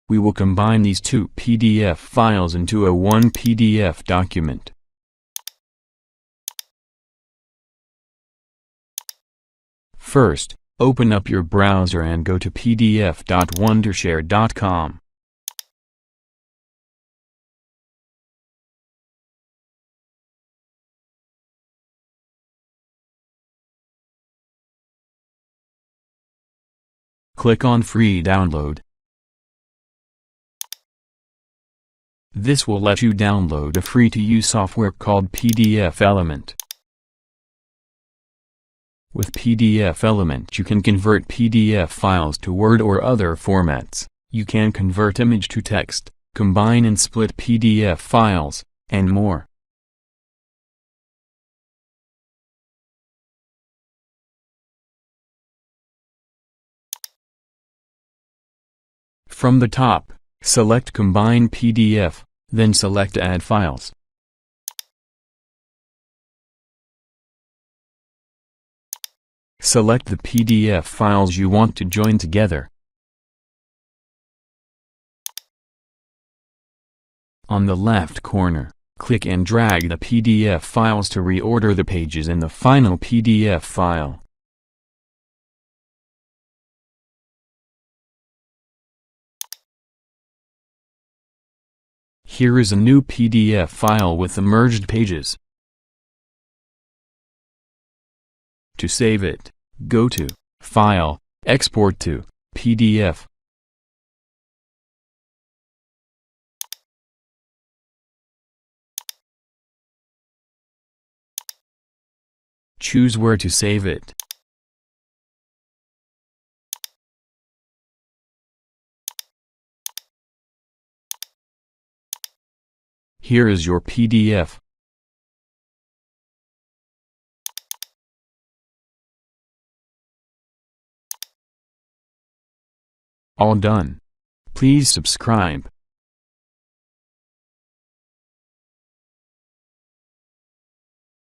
we will combine these two PDF files into a one PDF document. First, open up your browser and go to pdf.wondershare.com. Click on Free Download. This will let you download a free-to-use software called PDF Element. With PDF Element you can convert PDF files to Word or other formats, you can convert image to text, combine and split PDF files, and more. From the top, select Combine PDF, then select Add Files. Select the PDF files you want to join together. On the left corner, click and drag the PDF files to reorder the pages in the final PDF file. Here is a new PDF file with the merged pages. To save it, go to File, Export to PDF. Choose where to save it. Here is your PDF. All done. Please subscribe.